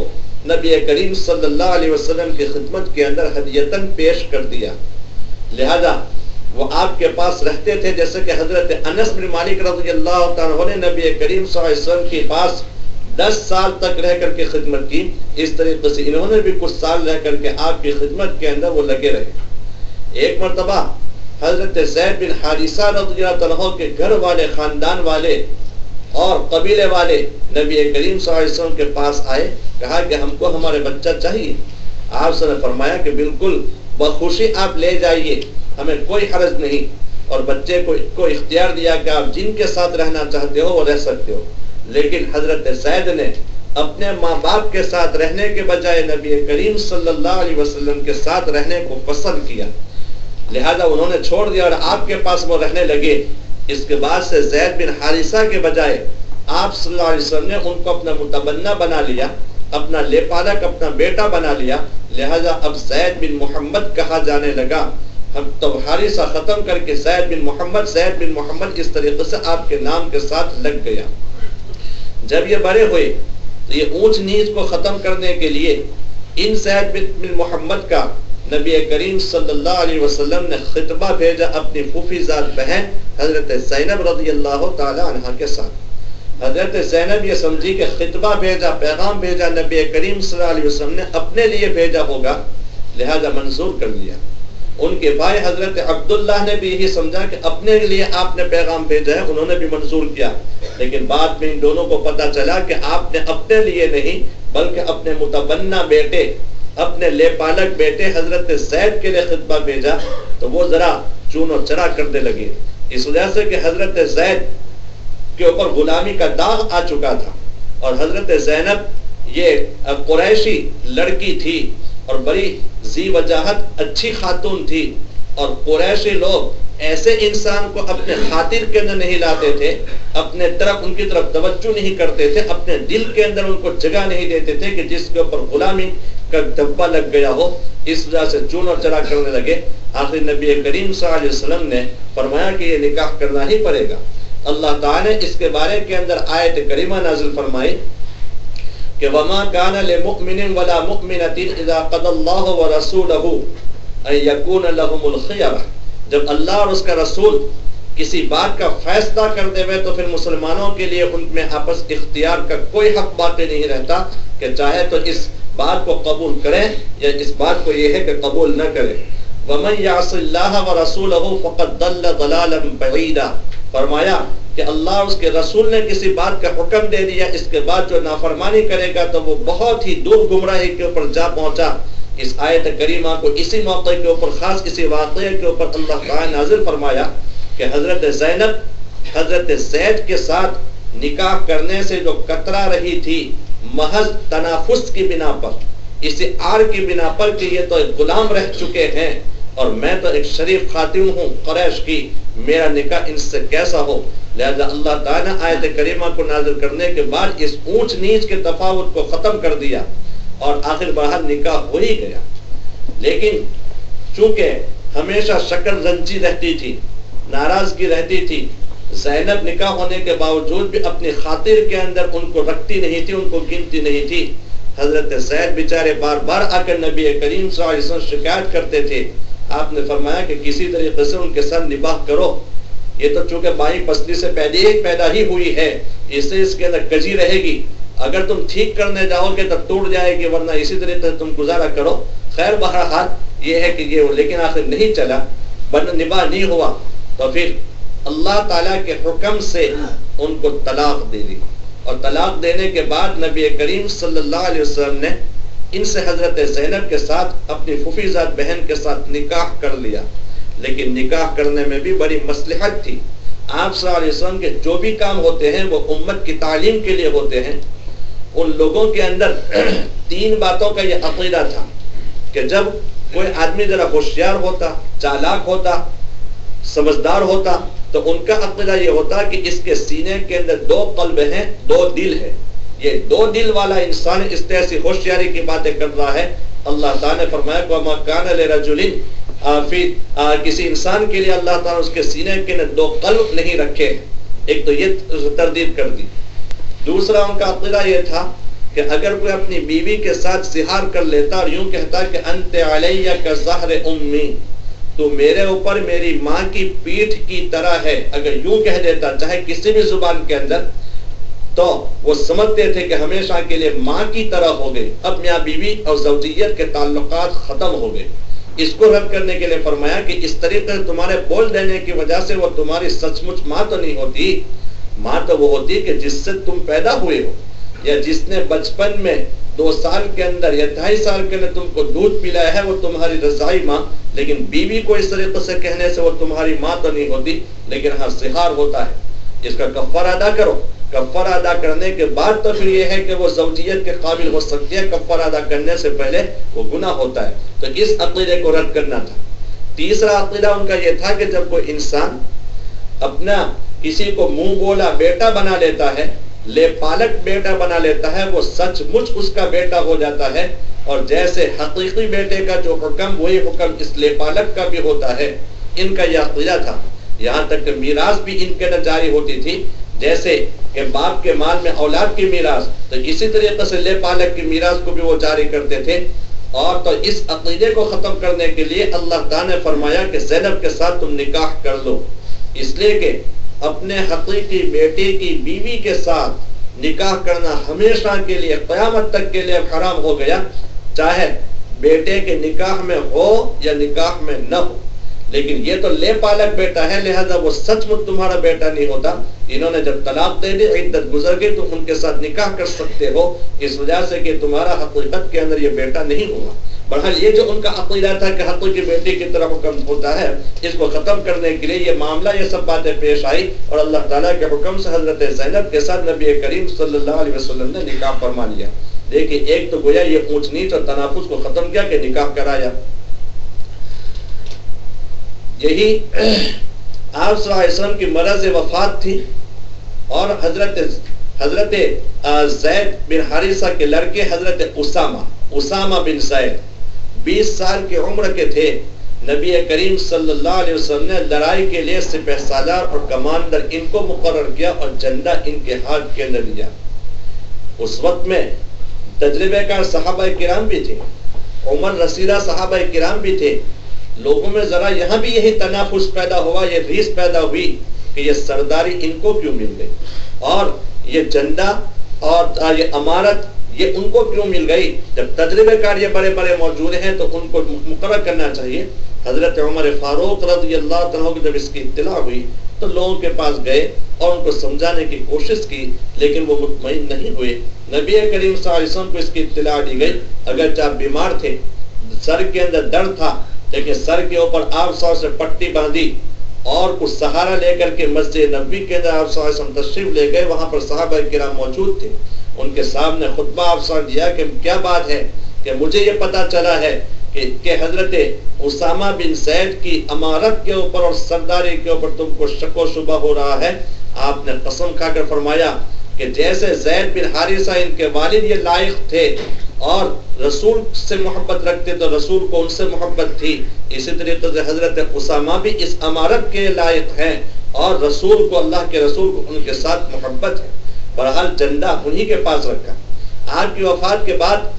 نبی کریم صلی اللہ علیہ وسلم کی خدمت کے اندر ہدیتاً پیش کر دیا، لہذا وہ آپ کے پاس رہتے تھے، جیسے کہ حضرت انس بن مالک رضی اللہ تعالیٰ عنہ نے نبی کریم صلی اللہ علیہ وسلم کے پاس 10 سال تک رہ کر کے خدمت کی، اس طریقے سے انہوں نے بھی کچھ سال رہ کر کے آپ کی خدمت کے اندر وہ لگے رہے۔ ایک مرتبہ حضرت زید بن حارثہ رضی اللہ عنہ کے گھر والے، خاندان والے اور قبیلے والے نبی کریم صلی اللہ علیہ وسلم کے پاس آئے، کہا کہ ہم کو ہمارے بچہ چاہیے۔ آپ سے نے فرمایا کہ بالکل بخوشی آپ لے جائیے، ہمیں کوئی حرج نہیں، اور بچے کو اختیار دیا کہ آپ جن کے ساتھ رہنا چاہتے ہو وہ رہ سکتے ہو۔ لیکن حضرت زید نے اپنے ماں باپ کے ساتھ رہنے کے بجائے نبی کریم صلی اللہ علیہ وسلم کے ساتھ رہنے کو پسند کیا، لہذا انہوں نے چھوڑ دیا اور آپ کے پاس وہ رہنے لگے۔ اس کے بعد سے زید بن حارثہ کے بجائے آپ صلی اللہ علیہ وسلم نے ان کو اپنا متبنہ بنا لیا، اپنا لے پالک، اپنا بیٹا بنا لیا، لہذا اب زید بن محمد کہا جانے لگا۔ ہم تو حارثہ ختم کر کے زید بن محمد اس طریقے سے آپ کے نام کے ساتھ لگ گیا۔ جب یہ بڑے ہوئے تو یہ اونچ نیچ کو ختم کرنے کے لیے ان زید بن محمد کا نبی کریم صلی اللہ علیہ وسلم نے خطبہ بھیجا اپنی پھوپھی ذات بہن حضرت زینب رضی اللہ تعالی عنہا کے ساتھ۔ حضرت زینب یہ سمجھی کہ خطبہ بھیجا، پیغام بھیجا نبی کریم صلی اللہ علیہ وسلم نے اپنے لیے بھیجا ہوگا، لہذا منظور کر لیا۔ ان کے بھائی حضرت عبداللہ نے بھی یہی سمجھا کہ اپنے لیے آپ نے پیغام بھیجا ہے، انہوں نے بھی منظور کیا، لیکن بعد میں ان دونوں کو پتا چلا کہ آپ نے اپنے لیے نہیں بلکہ اپنے متبنہ بیٹے، اپنے لے پالک بیٹے حضرت زید کے لیے خطبہ بھیجا، تو وہ ذرا چون و چرا کرنے لگے، اس وجہ سے کہ حضرت زید کے اوپر غلامی کا داغ آ چکا تھا، اور حضرت زینب یہ قریشی لڑکی تھی اور بڑی ذی وجاہت اچھی خاتون تھی، اور قریشی لوگ ایسے انسان کو اپنے خاطر کے اندر نہیں لاتے تھے، اپنے طرف ان کی طرف توجہ نہیں کرتے تھے، اپنے دل کے اندر ان کو جگہ نہیں دیتے تھے کہ جس کے اوپر غلامی کا دھبا لگ گیا ہو، اس وجہ سے چون اور چرا کرنے لگے۔ آخر نبی کریم صلی اللہ علیہ وسلم نے فرمایا کہ یہ نکاح کرنا ہی پڑے گا۔ اللہ تعالی نے اس کے بارے کے اندر آیت کریمہ نازل فرمائی کہ وَمَا كَانَ لِمُؤْمِنٍ وَلَا مُؤْمِنَةٍ إِذَا قَضَى اللَّهُ وَرَسُولُهُ أَن يَكُونَ لَهُمُ الْخِيَرَةُ، جب اللہ اور اس کا رسول کسی بات کا فیصلہ کر دے تو پھر مسلمانوں کے لیے ان میں آپس اختیار کا کوئی حق باقی نہیں رہتا کہ چاہے تو اس بات کو قبول کریں یا اس بات کو یہ ہے کہ قبول نہ کریں۔ وَمَن يَعْصِ اللَّهَ وَرَسُولَهُ فَقَدْ ضَلَّ ضَلَالًا بَعِيدًا، فرمایا کہ اللہ اور اس کے رسول نے کسی بات کا حکم دے دیا، اس کے بعد جو نافرمانی کرے گا تو وہ بہت ہی دور گمراہی کے اوپر جا پہنچا۔ اس آیت کریمہ کو اسی موقع کے اوپر، خاص اسی واقعے کے اوپر اللہ تعالی نازل فرمایا کہ حضرت زینب حضرت زید کے ساتھ نکاح کرنے سے جو کترا رہی تھی محض تنافس کی بنا پر، اسی آڑ کی بنا پر کہ یہ تو ایک غلام رہ چکے ہیں اور میں تو ایک شریف خاتون ہوں قریش کی، میرا نکاح ان سے کیسا ہو، لہذا اللہ تعالیٰ نے آیت کریمہ کو نازل کرنے کے بعد اس اونچ نیچ کے تفاوت کو ختم کر دیا اور آخر بہر نکاح ہو ہی گیا۔ لیکن چونکہ ہمیشہ شکل رنجی رہتی تھی، ناراضگی رہتی تھی، زینب نکاح ہونے کے باوجود بھی اپنی خاطر کے اندر ان کو رکھتی نہیں تھی، ان کو گنتی نہیں تھی۔ حضرت زید بیچارے بار بار آ کر نبی کریم صلی اللہ علیہ وسلم شکایت کرتے تھے، آپ نے فرمایا کہ کسی طریقے سے ان کے ساتھ نباہ کرو، یہ تو چونکہ بائیں پسلی سے پیدا ہی ہوئی ہے، اس سے اس کے اندر کجی رہے گی، اگر تم ٹھیک کرنے جاؤ گے تو ٹوٹ جائے گی، ورنہ اسی طریقے سے تم گزارا کرو۔ خیر بہرحال یہ ہے کہ یہ، لیکن آخر نہیں چلا، نباہ نہیں ہوا، تو پھر اللہ تعالیٰ کے حکم سے ان کو طلاق دے دی، اور طلاق دینے کے بعد نبی کریم صلی اللہ علیہ وسلم نے ان سے حضرت زینب کے ساتھ اپنی پھوپھی زاد بہن کے ساتھ نکاح کر لیا۔ لیکن نکاح کرنے میں بھی بڑی مصلحت تھی۔ آپ صلی اللہ علیہ وسلم کے جو بھی کام ہوتے ہیں وہ امت کی تعلیم کے لیے ہوتے ہیں۔ ان لوگوں کے اندر تین باتوں کا یہ عقیدہ تھا کہ جب کوئی آدمی ذرا ہوشیار ہوتا، چالاک ہوتا، سمجھدار ہوتا، تو ان کا عقیدہ یہ ہوتا کہ اس کے سینے کے اندر دو قلب ہیں، دو دل ہے، یہ دو دل والا انسان اس طرح سے ہوشیاری کی باتیں کر رہا ہے۔ اللہ تعالیٰ نے فرمایا کہ وَمَا كَانَ لِرَجُلٍ، کسی انسان کے لیے اللہ تعالیٰ اس کے سینے کے اندر دو قلب نہیں رکھے۔ ایک تو یہ تردید کر دی۔ دوسرا ان کا عقیدہ یہ تھا کہ اگر کوئی اپنی بیوی کے ساتھ سحار کر لیتا اور یوں کہتا کہ انت علیہ کظہر امی، تو میرے اوپر میری ماں کی پیٹھ کی طرح ہے، اگر یوں کہہ دیتا چاہے کسی بھی زبان کے اندر، تو وہ سمجھتے تھے کہ ہمیشہ کے لیے ماں کی طرح ہو گئے، اب میاں بیوی اور زوجیت کے تعلقات ختم ہو گئے۔ اس کو رد کرنے کے لیے فرمایا کہ اس طریقے سے تمہارے بول دینے کی وجہ سے وہ تمہاری سچ مچ ماں تو نہیں ہوتی، ماں تو وہ ہوتی کہ جس سے تم پیدا ہوئے ہو، یا جس نے بچپن میں 2 سال کے اندر یا 2.5 سال کے اندر تم کو دودھ پلایا ہے، وہ تمہاری رضائی ماں۔ لیکن بیوی کو اس طریقے سے کہنے سے وہ تمہاری ماں تو نہیں ہوتی، لیکن ہاں سحار ہوتا ہے، اس کا کفارہ ادا کرو۔ کفارہ ادا کرنے کے بعد تو پھر یہ ہے کہ وہ زوجیت کے قابل ہو سکتی ہے، کفارہ ادا کرنے سے پہلے وہ گناہ ہوتا ہے۔ تو اس عقیدے کو رد کرنا تھا۔ تیسرا عقیدہ ان کا یہ تھا کہ جب کوئی انسان اپنا کسی کو منہ بولا بیٹا بنا لیتا ہے، لے پالک بیٹا بنا لیتا ہے، وہ سچ مچ اس کا بیٹا ہو جاتا ہے، اور جیسے حقیقی بیٹے کا جو حکم وہی حکم اس لے پالک کا بھی ہوتا ہے۔ ان کا یہ عقیدہ تھا۔ یہاں تک کہ میراث بھی ان کے اندر جاری ہوتی تھی، جیسے کہ باپ کے مال میں اولاد کی میراث، تو اسی طریقے سے لے پالک کی میراث کو بھی وہ جاری کرتے تھے۔ اور تو اس عقیدے کو ختم کرنے کے لیے اللہ تعالیٰ نے فرمایا کہ زینب کے ساتھ تم نکاح کر لو، اس لیے کہ اپنے حقیقی بیٹے کی بیوی کے ساتھ نکاح کرنا ہمیشہ کے لیے قیامت تک کے لیے حرام ہو گیا، چاہے بیٹے کے نکاح میں ہو یا نکاح میں نہ ہو، لیکن یہ تو لے پالک بیٹا ہے، لہذا وہ سچ مچ تمہارا بیٹا نہیں ہوتا۔ انہوں نے جب طلاق دے دی، عدت گزر گئی، تم ان کے ساتھ نکاح کر سکتے ہو، اس وجہ سے کہ تمہارا حقیقت کے اندر یہ بیٹا نہیں ہوا۔ بہرحال یہ جو ان کا عقیدہ تھا کہ حق کی بیٹی کی طرف حکم ہوتا ہے، اس کو ختم کرنے کے لیے یہ معاملہ، یہ سب باتیں پیش آئی، اور اللہ تعالیٰ کے حکم سے حضرت زینب کے ساتھ نبی کریم صلی اللہ علیہ وسلم نے نکاح فرما لیا۔ دیکھیے ایک تو گویا یہ اونچ نیچ اور تنافس کو ختم کیا کہ نکاح کرایا۔ یہی آپ صلی اللہ علیہ وسلم کی مرض وفات تھی، اور حضرت زید بن حارثہ کے لڑکے حضرت اسامہ بن زید 20 سال کی عمر کے تھے۔ نبی کریم صلی اللہ علیہ وسلم نے لڑائی کے لیے سپہ سالار اور کمانڈر ان کو مقرر کیا اور جھنڈا ان کے ہاتھ کے اندر دیا۔ اس وقت میں تجربہ کار صحابہ کرام بھی تھے، عمر رسیدہ صحابہ کرام بھی تھے۔ لوگوں میں ذرا یہاں بھی یہی تنافس پیدا ہوا، یہ ریس پیدا ہوئی کہ یہ سرداری ان کو کیوں مل گئی، اور یہ جھنڈا اور یہ امارت یہ ان کو کیوں مل گئی؟ جب تجربہ کار یہ بڑے بڑے موجود ہیں تو ان کو مقرر کرنا چاہیے۔ حضرت عمر فاروق رضی اللہ عنہ کو جب اس کی اطلاع ہوئی تو لوگوں کے پاس گئے اور ان کو سمجھانے کی کوشش کی، لیکن وہ مطمئن نہیں ہوئے۔ نبی کریم صلی اللہ علیہ وسلم کو اس کی اطلاع دی گئی، اگرچہ آپ بیمار تھے، سر کے اندر درد تھا، لیکن سر کے اوپر آپ صلی اللہ علیہ وسلم سے پٹی باندھی اور کچھ سہارا لے کر کے مسجد نبوی کے اندر آپ صلی اللہ علیہ وسلم تشریف لے گئے۔ وہاں پر صحابہ کرام موجود تھے، ان کے سامنے خطبہ آپ صلی اللہ علیہ وسلم دیا کہ کیا بات ہے کہ مجھے یہ پتا چلا ہے کہ حضرت اسامہ بن زید کی امارت کے اوپر اور سرداری کے اوپر تم کو شک و شبہ ہو رہا ہے۔ آپ نے قسم کھا کر فرمایا کہ جیسے زید بن حارثہ ان کے والد یہ لائق تھے اور رسول سے محبت رکھتے تو رسول کو ان سے محبت تھی، اسی طریقے سے حضرت اسامہ بھی اس امارت کے لائق ہیں اور رسول کو، اللہ کے رسول کو ان کے ساتھ محبت ہے۔ بہرحال جھنڈا انہی کے پاس رکھا۔ آپ کی وفات کے بعد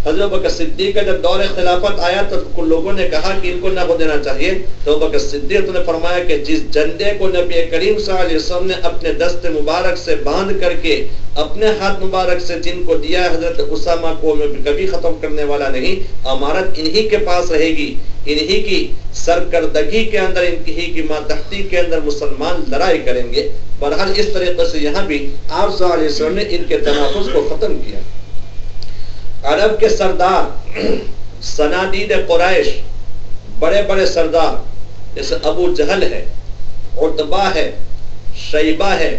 حضرت بکر صدیق کا جب دور خلافت آیا تو کچھ لوگوں نے کہا کہ ان کو نہ ہو دینا چاہیے، تو بکر صدیق نے فرمایا کہ جس جھنڈے کو نبی کریم صلی اللہ علیہ وسلم نے اپنے دست مبارک سے باندھ کر کے اپنے ہاتھ مبارک سے جن کو دیا حضرت اسامہ کو، میں کبھی ختم کرنے والا نہیں، امارت انہی کے پاس رہے گی، انہی کی سرکردگی کے اندر، انہی کی ماتحتی کے اندر مسلمان لڑائی کریں گے۔ بہرحال اس طریقے سے یہاں بھی آپ صلی اللہ علیہ وسلم نے ان کے تنافس کو ختم کیا۔ عرب کے سردار، صنادید قریش، بڑے بڑے سردار جیسے ابو جہل ہے، عتبہ ہے، شیبہ ہے،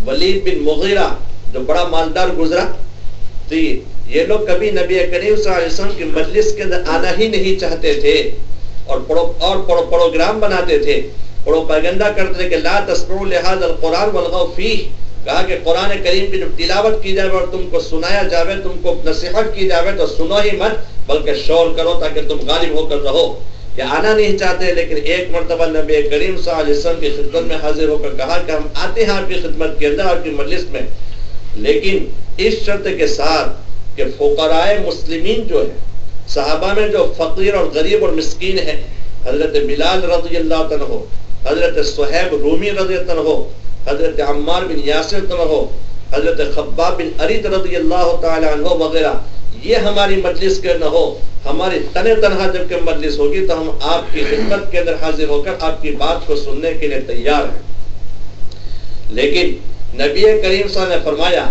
ولید بن مغیرہ جو بڑا مالدار گزرا، تو یہ لوگ کبھی نبی کریم صلی اللہ علیہ وسلم کی مجلس کے اندر آنا ہی نہیں چاہتے تھے، اور پروگرام بناتے تھے، پروپیگنڈا کرتے تھے کہ لا تسمعوا لهذا القرآن والغوا فیہ، کہا کہ قرآن کریم کی جب تلاوت کی جائے اور تم کو سنایا جاوے، تم کو نصیحت کی جاوے تو سنو ہی مت بلکہ شور کرو تاکہ تم غالب ہو کر رہو۔ یہ آنا نہیں چاہتے، لیکن ایک مرتبہ نبی کریم صلی اللہ علیہ وسلم کی خدمت میں حاضر ہو کر کہا کہ ہم آتے ہیں آپ کی خدمت کے اندر، آپ کی مجلس میں، لیکن اس شرط کے ساتھ کہ فقراء مسلمین جو ہے، صحابہ میں جو فقیر اور غریب اور مسکین ہے، حضرت بلال رضی اللہ عنہ، حضرت صہیب رومی رضی اللہ عنہ، حضرت عمار بن یاسر رضی اللہ عنہ، حضرت خباب بن ارید رضی اللہ تعالی عنہ وغیرہ، یہ ہماری مجلس کے نہ ہو، ہماری تنہا جب کہ مجلس ہوگی تو ہم آپ کی خدمت کے اندر حاضر ہو کر آپ کی بات کو سننے کے لیے تیار ہیں۔ لیکن نبی کریم صلی اللہ علیہ وسلم نے فرمایا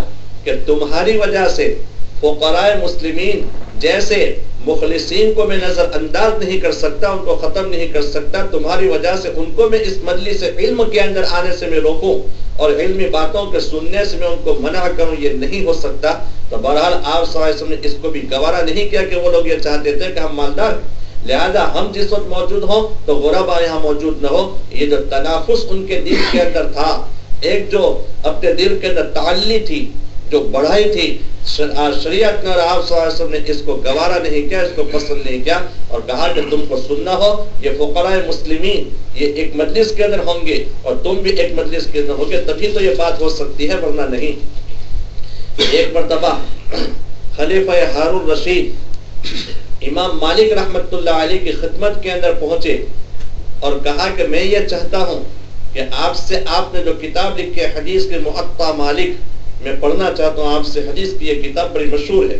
کہ تمہاری وجہ سے فقراء مسلمین جیسے مخلصین کو میں نظر انداز نہیں کر سکتا، ان کو ختم نہیں کر سکتا، تمہاری وجہ سے ان کو میں اس مجلس علم کے اندر آنے سے میں روکوں اور علمی باتوں کے سننے سے میں ان کو منع کروں، یہ نہیں ہو سکتا۔ تو بہرحال آپ صلی اللہ علیہ وسلم نے اس کو بھی گوارا نہیں کیا کہ وہ لوگ یہ چاہتے تھے کہ ہم مالدار، لہذا ہم جس وقت موجود ہوں تو غربا یہاں موجود نہ ہو۔ یہ جو تنافس ان کے دل کے اندر تھا، ایک جو اپنے دل کے اندر تعلی تھی، جو بڑھائی تھی، شریعت نے اور آپ صلی اللہ علیہ وسلم نے اس کو گوارا نہیں کیا، اس کو پسند نہیں کیا، اور کہا کہ تم کو سننا ہو، یہ فقراء مسلمین یہ ایک مجلس کے اندر ہوں گے اور تم بھی ایک مجلس کے اندر ہوگے، تبھی تو یہ بات ہو سکتی ہے، ورنہ نہیں۔ ایک مرتبہ خلیفہ ہارون رشید امام مالک رحمت اللہ علیہ کی خدمت کے اندر پہنچے اور کہا کہ میں یہ چاہتا ہوں کہ آپ سے، آپ نے جو کتاب لکھی ہے حدیث کے محطہ مالک، میں پڑھنا چاہتا ہوں آپ سے، حدیث کی یہ کتاب بڑی مشہور ہے،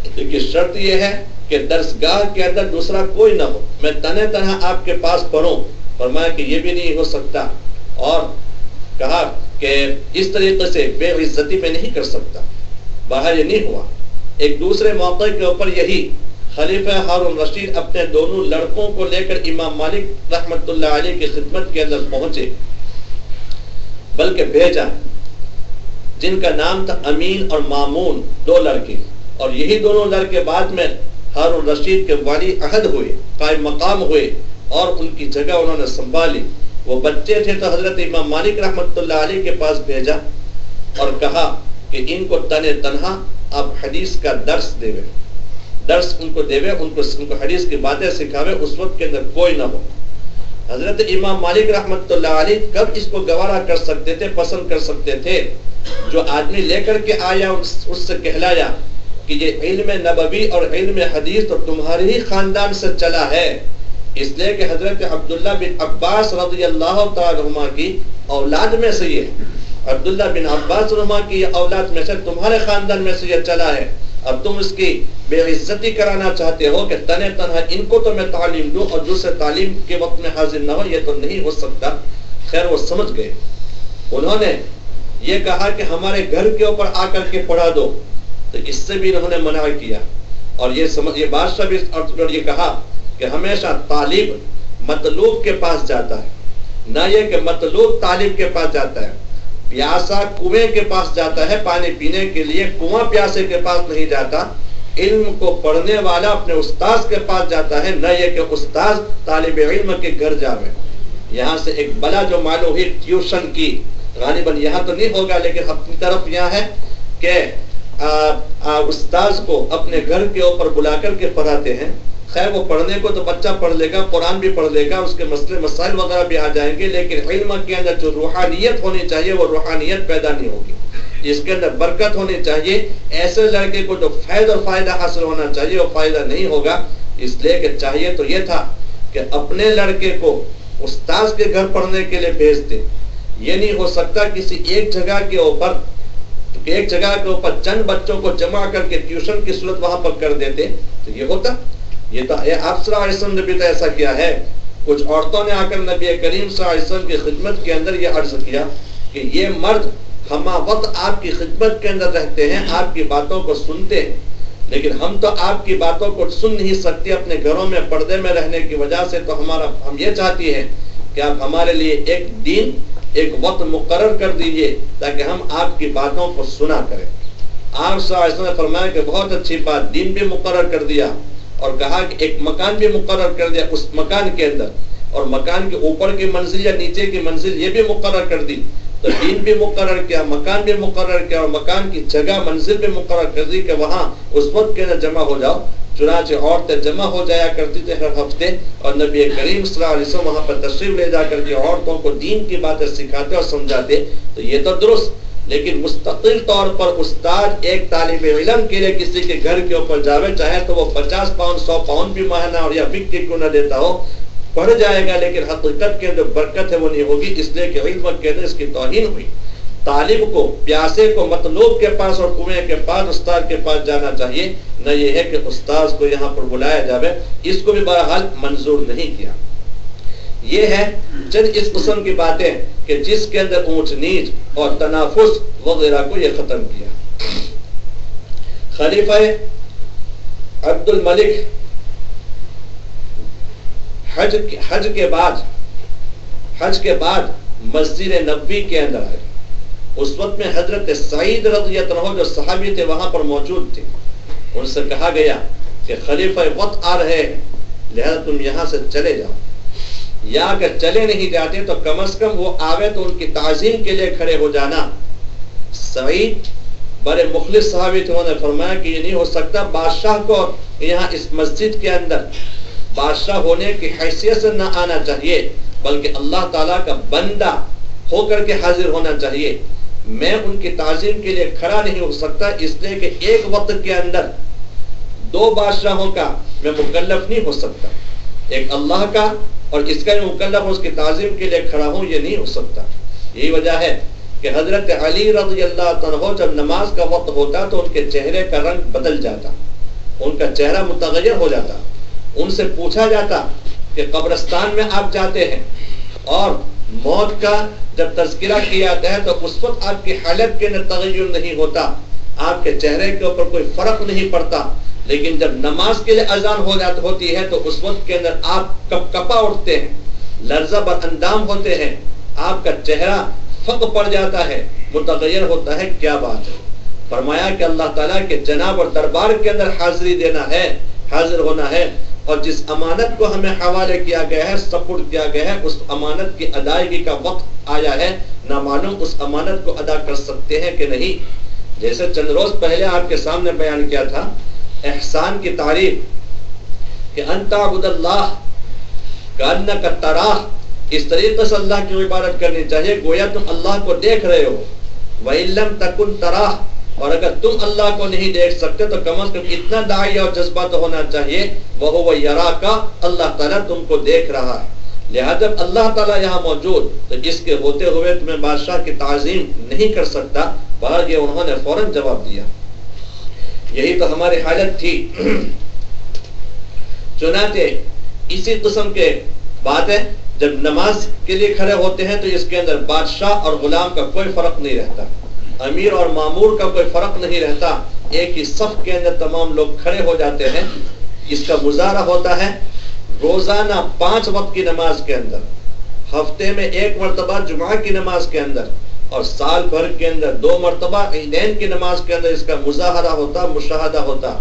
لیکن شرط یہ ہے کہ درسگاہ کے اندر دوسرا کوئی نہ ہو، میں تنہا آپ کے پاس پڑھوں، فرمایا کہ یہ بھی نہیں ہو سکتا، اور کہا کہ اس طریقے سے بے عزتی میں نہیں کر سکتا، باہر یہ نہیں ہوا۔ ایک دوسرے موقع کے اوپر یہی خلیفہ ہارون رشید اپنے دونوں لڑکوں کو لے کر امام مالک رحمت اللہ علیہ کی خدمت کے اندر پہنچے، بلکہ بھیجا، جن کا نام تھا امین اور مامون، دو لڑکے، اور یہی دونوں لڑکے بعد میں ہارون رشید کے ولی عہد ہوئے، قائم مقام ہوئے، اور ان کی جگہ انہوں نے سنبھالی۔ وہ بچے تھے تو حضرت امام مالک رحمت اللہ علیہ کے پاس بھیجا اور کہا کہ ان کو تنہا آپ حدیث کا درس ان کو دے، ان کو حدیث کی باتیں سکھاوے، اس وقت کے اندر کوئی نہ ہو۔ حضرت امام مالک رحمت اللہ علیہ کب اس کو گوارا کر سکتے تھے، پسند کر سکتے تھے؟ جو آدمی لے کر کے آیا اس سے کہلایا کہ یہ علم نبوی اور علم حدیث تو تمہارے ہی خاندان سے چلا ہے، اس لیے کہ حضرت عبداللہ بن عباس رضی اللہ تعالی عنہ کی اولاد میں سے یہ عبداللہ بن عباس عنہ کی اولاد میں سے تمہارے خاندان میں سے یہ چلا ہے، اب تم اس کی بے عزتی کرانا چاہتے ہو کہ تنہا ان کو تو میں تعلیم دوں اور دوسرے تعلیم کے وقت میں حاضر نہ ہو، یہ تو نہیں ہو سکتا۔ خیر وہ سمجھ گئے، انہوں نے یہ کہا کہ ہمارے گھر کے اوپر آ کر کے پڑھا دو، تو اس سے بھی انہوں نے منع کیا، اور یہ بادشاہ بھی یہ کہا کہ ہمیشہ طالب مطلوب کے پاس جاتا ہے، نہ یہ کہ مطلوب طالب کے پاس جاتا ہے۔ پیاسا کنویں کے پاس جاتا ہے پانی پینے کے لیے، کنواں پیاسے کے پاس نہیں جاتا۔ علم کو پڑھنے والا اپنے استاذ کے پاس جاتا ہے، نہ یہ کہ استاذ طالب علم کے گھر جاوے۔ یہاں سے ایک بلا جو معلوم ہوئی ٹیوشن کی، غالباً یہاں تو نہیں ہوگا لیکن اپنی طرف یہاں ہے کہ استاذ کو اپنے گھر کے اوپر بلا کر کے پڑھاتے ہیں۔ خیر وہ پڑھنے کو تو بچہ پڑھ لے گا، قرآن بھی پڑھ لے گا، اس کے مسئلے مسائل وغیرہ بھی آ جائیں گے، لیکن علم کے اندر جو روحانیت ہونی چاہیے وہ روحانیت پیدا نہیں ہوگی، جس کے اندر برکت ہونی چاہیے، ایسے لڑکے کو جو فیض اور فائدہ حاصل ہونا چاہیے وہ فائدہ نہیں ہوگا۔ اس لیے کہ چاہیے تو یہ تھا کہ اپنے لڑکے کو استاذ کے گھر پڑھنے کے لیے بھیج دے، یہ نہیں ہو سکتا کسی ایک جگہ کے اوپر چند بچوں کو جمع کر کے ٹیوشن کی صورت وہاں پر کر دیتے تو یہ ہوتا۔ یہ تو آپ صلی اللہ علیہ وسلم نے بھی تو ایسا کیا ہے۔ کچھ عورتوں نے آ کر نبی کریم صلی اللہ علیہ وسلم کی خدمت کے اندر یہ عرض کیا کہ یہ مرد ہمہ وقت آپ کی خدمت کے اندر رہتے ہیں، آپ کی باتوں کو سنتے ہیں، لیکن ہم تو آپ کی باتوں کو سن نہیں سکتے اپنے گھروں میں پردے میں رہنے کی وجہ سے، تو ہم یہ چاہتی ہیں کہ آپ ہمارے لیے ایک دن ایک وقت مقرر کر دیجئے تاکہ ہم آپ کی باتوں کو سنا کریں۔ آپ صلی اللہ علیہ وسلم نے فرمایا کہ بہت اچھی بات، دن بھی مقرر کر دیا اور کہا کہ ایک مکان بھی مقرر کر دیا، اس مکان کے اندر، اور مکان کے اوپر کی منزل یا نیچے کی منزل یہ بھی مقرر کر دی، تو دین بھی مقرر کیا، مکان بھی مقرر کیا، اور مکان کی جگہ منزل بھی مقرر کر دی کہ وہاں اس وقت کے اندر جمع ہو جاؤ۔ چنانچہ عورتیں جمع ہو جایا کرتی تھے ہر ہفتے، اور نبی کریم صلی اللہ علیہ وسلم وہاں پر تشریف لے جا کر کے عورتوں کو دین کی باتیں سکھاتے اور سمجھاتے، تو یہ تو درست۔ لیکن مستقل طور پر استاد ایک طالب علم کے لیے کسی کے گھر کے اوپر جاوے، چاہے تو وہ 50 پاؤنڈ 100 پاؤنڈ بھی مہینہ اور یا 50 کیوں نہ دیتا ہو، پڑھ جائے گا، لیکن حقیقت کے جو برکت ہے وہ نہیں ہوگی، اس لیے کہ علم کے اندر اس کی توہین ہوئی۔ طالب کو، پیاسے کو مطلوب کے پاس اور کنویں کے پاس، استاد کے پاس جانا چاہیے، نہ یہ ہے کہ استاذ کو یہاں پر بلایا جاوے، اس کو بھی بہرحال منظور نہیں کیا۔ یہ ہے چند اس قسم کی باتیں کہ جس کے اندر اونچ نیچ اور تنافس وغیرہ کو یہ ختم کیا۔ خلیفہ عبد الملک حج کے بعد مسجد نبوی کے اندر آئے۔ اس وقت میں حضرت سعید رضی اللہ عنہ جو صحابی تھے وہاں پر موجود تھے، ان سے کہا گیا کہ خلیفہ وقت آ رہے ہیں، لہذا تم یہاں سے چلے جاؤ، یا اگر چلے نہیں جاتے تو کم از کم وہ آوے تو ان کی تعظیم کے لیے کھڑے ہو جانا۔ سعید بڑے مخلص صحابی تھے، انہوں نے فرمایا کہ یہ نہیں ہو سکتا، بادشاہ کو یہاں اس مسجد کے اندر بادشاہ ہونے کی حیثیت سے نہ آنا چاہیے، بلکہ اللہ تعالیٰ کا بندہ ہو کر کے حاضر ہونا چاہیے۔ میں ان کی تعظیم کے لیے کھڑا نہیں ہو سکتا، اس لیے کہ ایک وقت کے اندر 2 بادشاہوں کا میں مکلف نہیں ہو سکتا، ایک اللہ کا اور اس کا مکلف اس کی تعظیم کے لیے کھڑا ہوں، یہ نہیں ہو سکتا۔ یہی وجہ ہے کہ حضرت علی رضی اللہ عنہ جب نماز کا وقت ہوتا تو ان کے چہرے کا رنگ بدل جاتا، ان کا چہرہ متغیر ہو جاتا. ان سے پوچھا جاتا کہ قبرستان میں آپ جاتے ہیں اور موت کا جب تذکرہ کیا جاتا ہے تو اس وقت آپ کی حالت کے اندر تغیر نہیں ہوتا, آپ کے چہرے کے اوپر کوئی فرق نہیں پڑتا, لیکن جب نماز کے لیے اذان ہوتی ہے تو اس وقت کے اندر آپ کپ کپا اٹھتے ہیں, لرزہ بر اندام ہوتے ہیں, آپ کا چہرہ فق پڑ جاتا ہے, متغیر ہوتا ہے. کیا بات ہے؟ فرمایا کہ اللہ تعالیٰ کے جناب اور دربار کے اندر حاضری دینا ہے, حاضر ہونا ہے, اور جس امانت کو ہمیں حوالے کیا گیا ہے, سپرد کیا گیا ہے, اس امانت کی ادائیگی کا وقت آیا ہے. نہ معلوم اس امانت کو ادا کر سکتے ہیں کہ نہیں. جیسے چند روز پہلے آپ کے سامنے بیان کیا تھا احسان کی تعریف کہ ان تعبد اللہ کأنک تراہ, اس طریقے سے اللہ کی عبادت کرنی چاہیے گویا تم اللہ کو دیکھ رہے ہو. وَإِن لَمْ تَكُنْ تَرَاهُ, اور اگر تم اللہ کو نہیں دیکھ سکتے تو کم از کم اتنا داعیہ اور جذبہ تو ہونا چاہیے وَهُوَ يَرَاكَ, اللہ تعالیٰ تم کو دیکھ رہا ہے. لہذا اللہ تعالیٰ یہاں موجود تو اس کے ہوتے ہوئے تمہیں بادشاہ کی تعظیم نہیں کر سکتا. بہر یہ انہوں نے فوراً جواب دیا. یہی تو ہماری حالت تھی. چنانچہ اسی قسم کے بات ہے جب نماز کے لیے کھڑے ہوتے ہیں تو اس کے اندر بادشاہ اور غلام کا کوئی فرق نہیں رہتا, امیر اور مامور کا کوئی فرق نہیں رہتا, ایک ہی صف کے اندر تمام لوگ کھڑے ہو جاتے ہیں. اس کا مظاہرہ ہوتا ہے روزانہ 5 وقت کی نماز کے اندر, ہفتے میں 1 مرتبہ جمعہ کی نماز کے اندر, اور سال بھر کے اندر 2 مرتبہ عیدین کی نماز کے اندر اس کا مظاہرہ ہوتا, مشاہدہ ہوتا.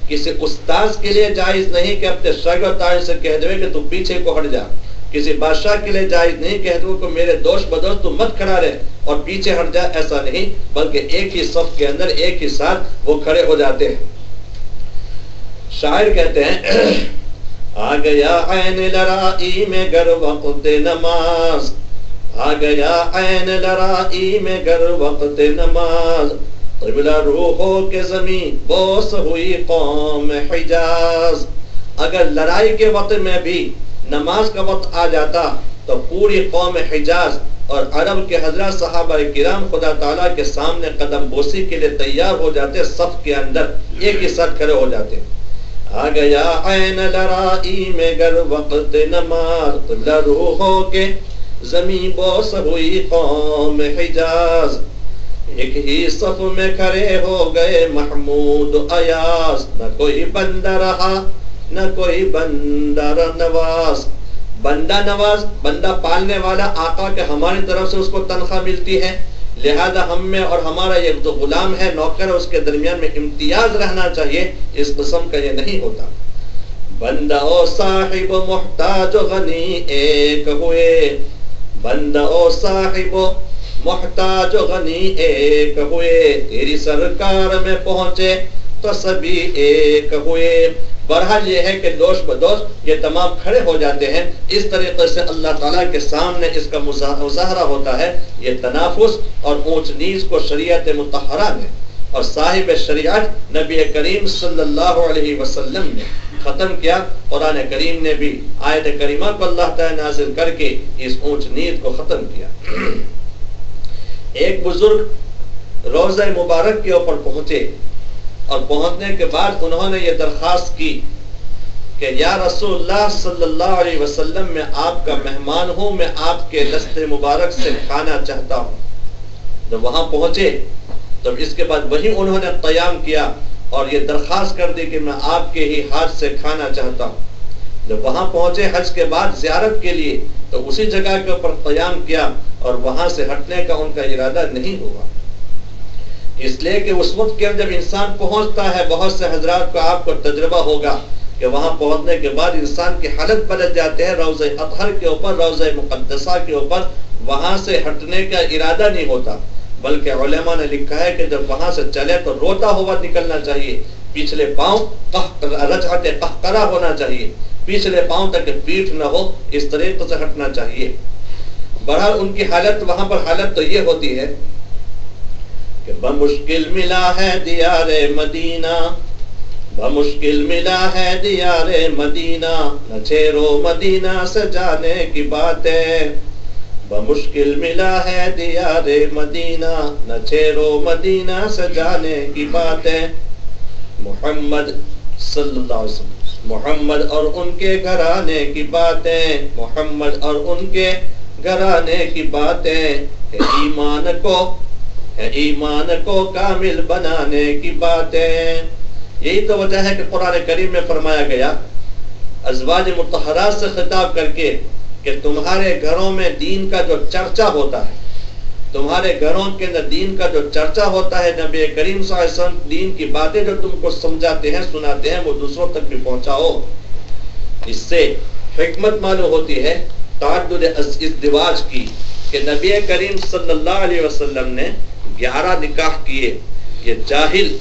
کسی استاذ کے لیے جائز نہیں کہ اپنے شاگرد طالب سے کہہ دے کہ تو پیچھے کو ہٹ جا. کسی بادشاہ کے لیے جائز نہیں کہہ دو کہ میرے دوست بدوست تو مت کھڑا رہے اور پیچھے ہٹ جا, ایسا نہیں, بلکہ ایک ہی صف کے اندر ایک ہی ساتھ وہ کھڑے ہو جاتے ہیں. شاعر کہتے ہیں آ گیا عین لرائی میں گر وقت نماز, آ گیا عین لرائی میں گر وقت نماز, قبلہ روحوں کے زمین بوس ہوئی قوم حجاز. اگر لڑائی کے وقت میں بھی نماز کا وقت آ جاتا تو پوری قوم حجاز اور عرب کے حضرات صحابہ کرام خدا تعالیٰ کے سامنے قدم بوسی کے لیے تیار ہو جاتے, صف کے اندر ایک ہی ساتھ کھڑے ہو جاتے. آ گیا عین لرائی میں گر وقت نماز, لروحوں کے زمین بوس ہوئی قوم حجاز. ایک ہی صف میں کھڑے ہو گئے محمود ایاز, نہ کوئی بندہ رہا نہ کوئی بندہ نواز. بندہ نواز, بندہ پالنے والا, آقا کے ہماری طرف سے اس کو تنخواہ ملتی ہے, لہذا ہم میں اور ہمارا یہ جو غلام ہے, نوکر ہے, اس کے درمیان میں امتیاز رہنا چاہیے. اس قسم کا یہ نہیں ہوتا. بندہ و صاحب و محتاج و غنی ایک ہوئے, بندہ و صاحب و محتاج و غنی ایک ہوئے, تیری سرکار میں پہنچے تو سبھی ایک ہوئے. بہرحال یہ ہے کہ دوست بدوست یہ تمام کھڑے ہو جاتے ہیں. اس طریقے سے اللہ تعالیٰ کے سامنے اس کا مظاہرہ ہوتا ہے. یہ تنافس اور اونچ نیچ کو شریعت مطہرہ نے اور صاحب شریعت نبی کریم صلی اللہ علیہ وسلم نے ختم کیا. قرآن کریم نے بھی آیت کریمہ کو اللہ تعالیٰ نازل کر کے اس اونچ نیچ کو ختم کیا. ایک بزرگ روضہ مبارک کے اوپر پہنچے اور پہنچنے کے بعد انہوں نے یہ درخواست کی کہ یا رسول اللہ صلی اللہ علیہ وسلم میں آپ کا مہمان ہوں, میں آپ کے دست مبارک سے کھانا چاہتا ہوں. جب وہاں پہنچے تو اس کے بعد وہی انہوں نے قیام کیا اور یہ درخواست کر دی کہ میں آپ کے ہی ہاتھ سے کھانا چاہتا ہوں. جب وہاں پہنچے حج کے بعد زیارت کے لیے تو اسی جگہ کے اوپر قیام کیا اور وہاں سے ہٹنے کا ان کا ارادہ نہیں ہوا. اس لیے کہ اس وقت کے جب انسان پہنچتا ہے, بہت سے حضرات کو آپ کو تجربہ ہوگا کہ وہاں پہنچنے کے بعد انسان کی حالت بدل جاتے ہیں. روضہ اطہر کے اوپر, روضہ مقدسہ کے اوپر وہاں سے ہٹنے کا ارادہ نہیں ہوتا, بلکہ علماء نے لکھا ہے کہ جب وہاں سے چلے تو روتا ہوا نکلنا چاہیے, پچھلے پاؤں رجعت قہقرہ ہونا چاہیے, پچھلے پاؤں تک پیٹھ نہ ہو, اس طریقے سے ہٹنا چاہیے. بہرحال ان کی حالت وہاں پر حالت تو یہ ہوتی ہے کہ بمشکل ملا ہے دیار مدینہ, بمشکل ملا ہے دیار مدینہ, نہ چھیرو مدینہ سے جانے کی باتیں, بمشکل ملا ہے دیار مدینہ, نہ چھیرو مدینہ سے جانے کی باتیں. محمد صلی اللہ علیہ وسلم. محمد اور ان کے گھرانے کی باتیں، محمد اور ان کے گھرانے کی باتیں ایمان کو کامل بنانے کی باتیں. یہی تو وجہ ہے کہ قرآن کریم میں فرمایا گیا ازواج مطہرات سے خطاب کر کے کہ تمہارے گھروں میں دین کا جو چرچا ہوتا ہے، تمہارے گھروں کے اندر دین کا جو چرچا ہوتا ہے، نبی کریم صلی اللہ علیہ وسلم دین کی باتیں جو تم کو سمجھاتے ہیں، سناتے ہیں، وہ دوسروں تک بھی پہنچاؤ. اس سے حکمت معلوم ہوتی ہے تعدد ازدواج کی کہ نبی کریم صلی اللہ علیہ وسلم نے 11 نکاح کیے. یہ جاہل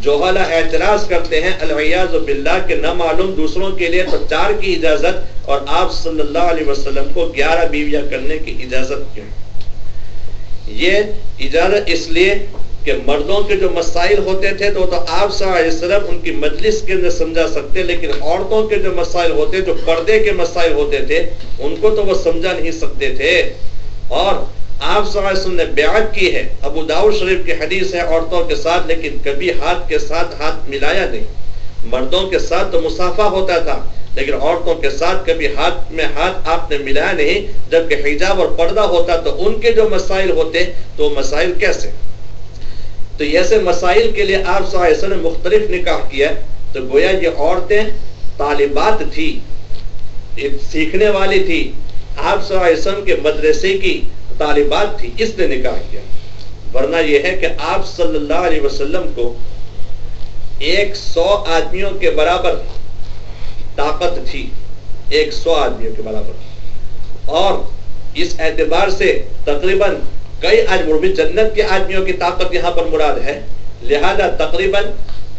جوہلا اعتراض کرتے ہیں العیاذ باللہ کہ نہ معلوم دوسروں کے لیے تو 4 کی اجازت اور آپ صلی اللہ علیہ وسلم کو 11 بیویاں کرنے کی اجازت کیوں؟ یہ اجازت اس لیے کہ مردوں کے جو مسائل ہوتے تھے تو آپ صلی اللہ علیہ وسلم ان کی مجلس کے اندر سمجھا سکتے، لیکن عورتوں کے جو مسائل ہوتے، جو پردے کے مسائل ہوتے تھے، ان کو تو وہ سمجھا نہیں سکتے تھے. اور آپ صلی اللہ علیہ وسلم نے بیعت کی ہے، ابو داؤد شریف کی حدیث ہے، عورتوں کے ساتھ لیکن کبھی ہاتھ کے ساتھ ہاتھ ملایا نہیں. مردوں کے ساتھ تو مصافحہ ہوتا تھا لیکن عورتوں کے ساتھ کبھی ہاتھ میں ہاتھ آپ نے ملایا نہیں. جبکہ حجاب اور پردہ ہوتا تو ان کے جو مسائل ہوتے تو وہ مسائل کیسے؟ تو ایسے مسائل کے لیے آپ صلی اللہ علیہ وسلم نے مختلف نکاح کیا. تو گویا یہ عورتیں طالبات تھی، سیکھنے والی تھی، آپ صلی اللہ علیہ وسلم کے مدرسے کی طالبات تھی، اس نے نکاح کیا. ورنہ یہ ہے کہ آپ صلی اللہ علیہ وسلم کو 100 آدمیوں کے برابر طاقت تھی، 100 آدمیوں کے برابر. اور اس اعتبار سے تقریباً کئی آدمی بھی جنت کے آدمیوں کی طاقت یہاں پر مراد ہے، لہذا تقریباً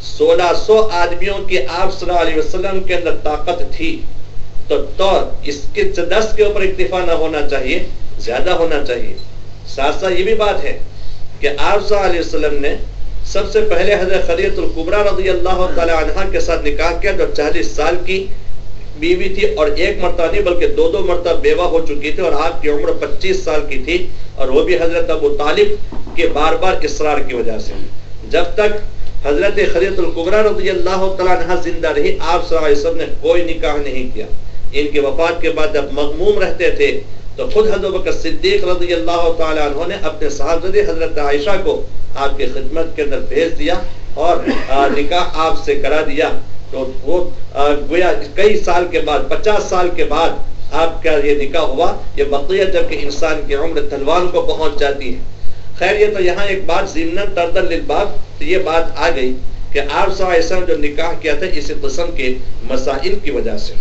1600 آدمیوں کی آپ صلی اللہ علیہ وسلم کے اندر طاقت تھی. تو اس کے 10 کے اوپر اکتفا نہ ہونا چاہیے، زیادہ ہونا چاہیے. ساتھ ساتھ یہ بھی بات ہے کہ آپ صلی اللہ علیہ وسلم نے سب سے پہلے حضرت خدیجہ الکبریٰ رضی اللہ تعالی عنہا کے ساتھ نکاح کیا جو 40 سال کی بیوی تھی، اور ایک مرتبہ نہیں بلکہ 2 مرتبہ بیوہ ہو چکی تھی، اور آپ کی عمر 25 سال کی تھی، اور وہ بھی حضرت ابو طالب کے بار بار اصرار کی وجہ سے. جب تک حضرت خدیجہ الکبریٰ رضی اللہ تعالی عنہا زندہ رہی، آپ صلی اللہ علیہ وسلم نے کوئی نکاح نہیں کیا. ان کے وفات کے بعد جب مغموم رہتے تھے تو خود حضرت بکر صدیق رضی اللہ تعالی عنہ نے اپنے صاحبزادی حضرت عائشہ کو آپ کی خدمت کے اندر بھیج دیا اور نکاح آپ سے کرا دیا. تو وہ گویا کئی سال کے بعد، 50 سال کے بعد آپ کا یہ نکاح ہوا. یہ بقیہ جب کہ انسان کی عمر تلوان کو پہنچ جاتی ہے. خیر یہ تو یہاں ایک بات ضمناً تردن للباب تو یہ بات آ گئی کہ آپ صلی اللہ علیہ وسلم جو نکاح کیا تھا اسی قسم کے مسائل کی وجہ سے.